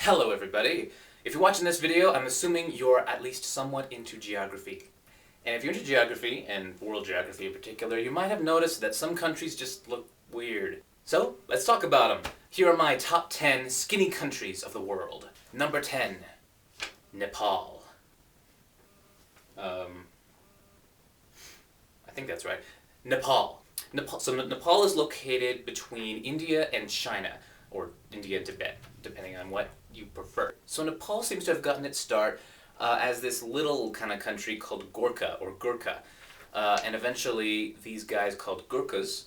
Hello everybody! If you're watching this video, I'm assuming you're at least somewhat into geography. And if you're into geography, and world geography in particular, you might have noticed that some countries just look weird. So, let's talk about them. Here are my top 10 skinny countries of the world. Number 10, Nepal. I think that's right. Nepal. Nepal is located between India and China, or India and Tibet, depending on what you prefer. So Nepal seems to have gotten its start as this little kind of country called Gorkha, or Gurkha. And eventually these guys called Gurkhas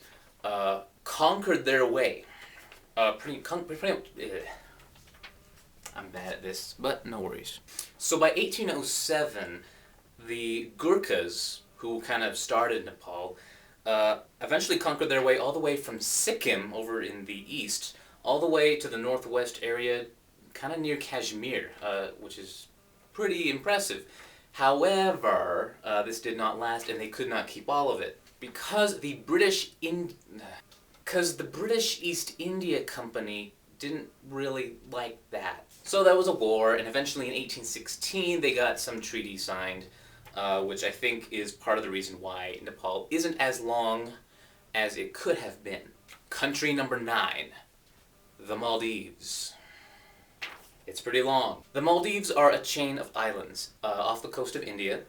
conquered their way. I'm bad at this, but no worries. So by 1807, the Gurkhas, who kind of started Nepal, eventually conquered their way all the way from Sikkim over in the east, all the way to the northwest area, kind of near Kashmir, which is pretty impressive. However, this did not last and they could not keep all of it. Because the British East India Company didn't really like that. So there was a war, and eventually in 1816 they got some treaty signed, which I think is part of the reason why Nepal isn't as long as it could have been. Country number 9, the Maldives. It's pretty long. The Maldives are a chain of islands off the coast of India,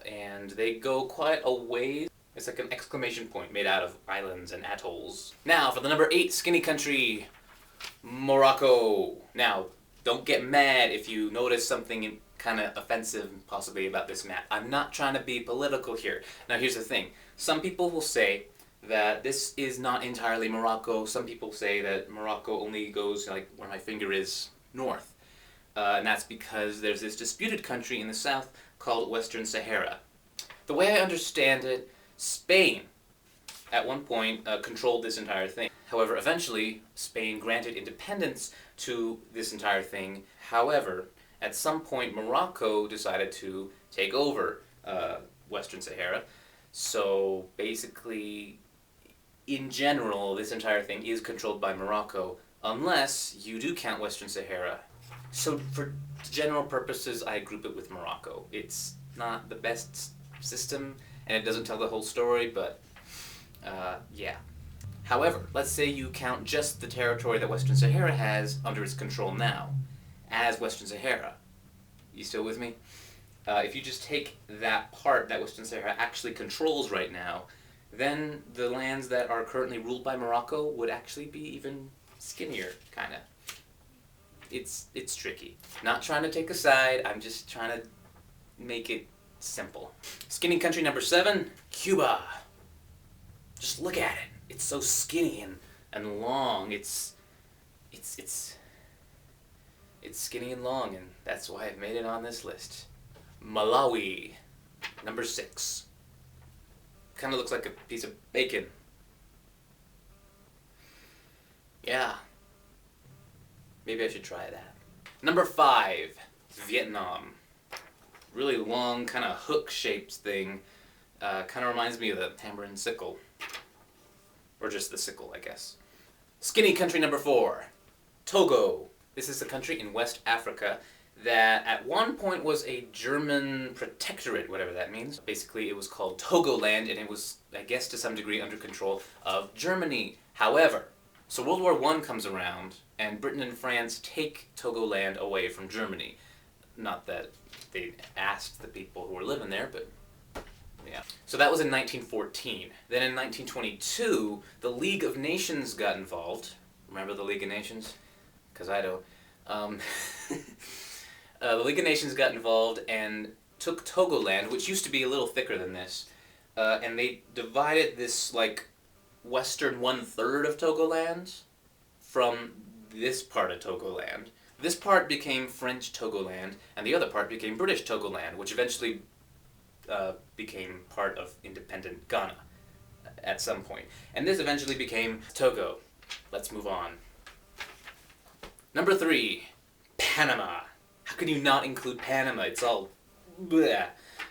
and they go quite a ways. It's like an exclamation point made out of islands and atolls. Now for the number 8 skinny country, Morocco. Now, don't get mad if you notice something kind of offensive possibly about this map. I'm not trying to be political here. Now here's the thing. Some people will say that this is not entirely Morocco. Some people say that Morocco only goes like where my finger is north. And that's because there's this disputed country in the south called Western Sahara. The way I understand it, Spain at one point controlled this entire thing. However, eventually Spain granted independence to this entire thing. However, at some point Morocco decided to take over Western Sahara. So basically, in general, this entire thing is controlled by Morocco, unless you do count Western Sahara. So for general purposes, I group it with Morocco. It's not the best system, and it doesn't tell the whole story, but yeah. However, let's say you count just the territory that Western Sahara has under its control now, as Western Sahara. You still with me? If you just take that part that Western Sahara actually controls right now, then the lands that are currently ruled by Morocco would actually be even skinnier, kinda. It's tricky. Not trying to take a side, I'm just trying to make it simple. Skinny country number 7, Cuba. Just look at it. It's so skinny and long. It's skinny and long, and that's why I've made it on this list. Malawi, number 6. Kind of looks like a piece of bacon. Yeah. Maybe I should try that. Number 5, Vietnam. Really long, kind of hook-shaped thing. Kind of reminds me of the hammer and sickle. Or just the sickle, I guess. Skinny country number 4, Togo. This is a country in West Africa that at one point was a German protectorate, whatever that means. Basically, it was called Togoland, and it was, I guess, to some degree under control of Germany. However, so World War I comes around, and Britain and France take Togoland away from Germany. Not that they asked the people who were living there, but yeah. So that was in 1914. Then in 1922, the League of Nations got involved. Remember the League of Nations? Because I don't. The League of Nations got involved and took Togoland, which used to be a little thicker than this, and they divided this, like, western 1/3 of Togoland from this part of Togoland. This part became French Togoland, and the other part became British Togoland, which eventually became part of independent Ghana at some point. And this eventually became Togo. Let's move on. Number 3, Panama. How can you not include Panama? It's all bleh.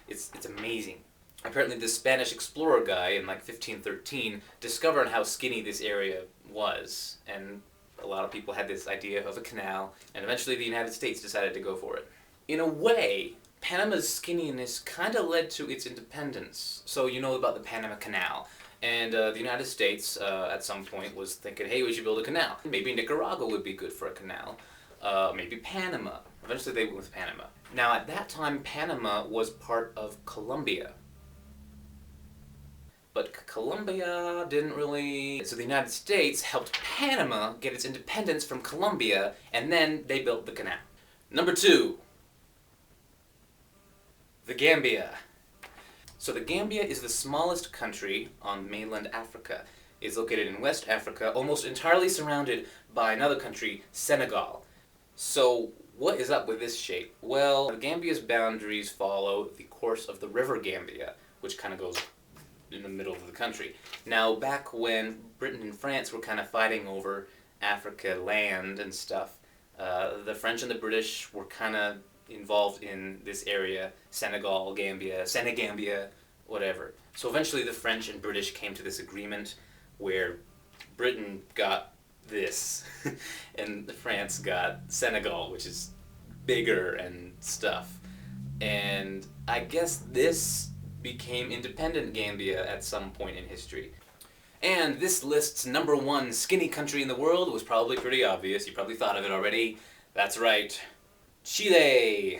It's amazing. Apparently this Spanish explorer guy in like 1513 discovered how skinny this area was, and A lot of people had this idea of a canal, and eventually the United States decided to go for it. In a way, Panama's skinniness kind of led to its independence. So you know about the Panama Canal. And the United States, at some point, was thinking, hey, we should build a canal. Maybe Nicaragua would be good for a canal. Maybe Panama. Eventually they went with Panama. Now, at that time, Panama was part of Colombia. But Colombia didn't really... So the United States helped Panama get its independence from Colombia, and then they built the canal. Number 2. The Gambia. So the Gambia is the smallest country on mainland Africa. It's located in West Africa, almost entirely surrounded by another country, Senegal. So what is up with this shape? Well, the Gambia's boundaries follow the course of the River Gambia, which kind of goes in the middle of the country. Now, back when Britain and France were kind of fighting over Africa land and stuff, the French and the British were kind of involved in this area, Senegal, Gambia, Senegambia, whatever. So eventually the French and British came to this agreement where Britain got this and France got Senegal, which is bigger and stuff. And I guess this became independent Gambia at some point in history. And this list's number 1 skinny country in the world was probably pretty obvious. You probably thought of it already. That's right. Chile!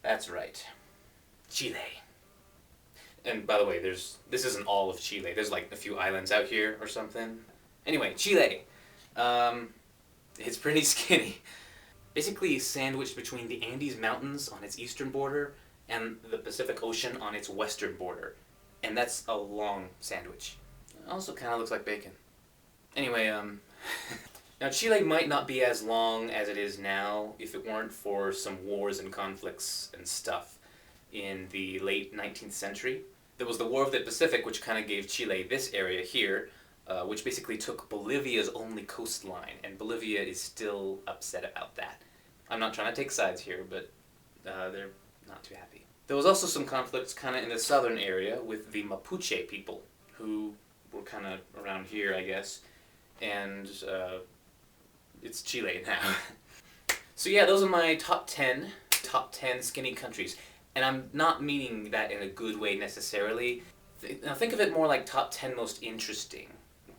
That's right. Chile. And by the way, this isn't all of Chile. There's like a few islands out here or something. Anyway, Chile. It's pretty skinny. Basically sandwiched between the Andes Mountains on its eastern border and the Pacific Ocean on its western border. And that's a long sandwich. It also kind of looks like bacon. Anyway, now Chile might not be as long as it is now if it weren't for some wars and conflicts and stuff in the late 19th century. There was the War of the Pacific, which kind of gave Chile this area here, which basically took Bolivia's only coastline, and Bolivia is still upset about that. I'm not trying to take sides here, but they're not too happy. There was also some conflicts kind of in the southern area with the Mapuche people, who were kind of around here, I guess, and it's Chile now. So yeah, those are my top 10 skinny countries. And I'm not meaning that in a good way necessarily. Now think of it more like top 10 most interesting.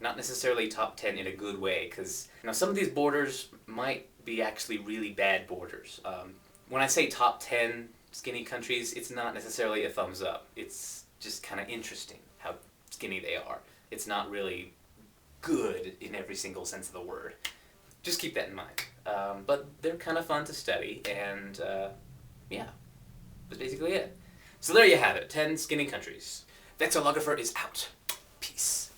Not necessarily top 10 in a good way, because some of these borders might be actually really bad borders. When I say top 10 skinny countries, it's not necessarily a thumbs up. It's just kind of interesting how skinny they are. It's not really good in every single sense of the word. Just keep that in mind. But they're kind of fun to study, and yeah, that's basically it. So there you have it, 10 skinny countries. Vexillographer is out. Peace.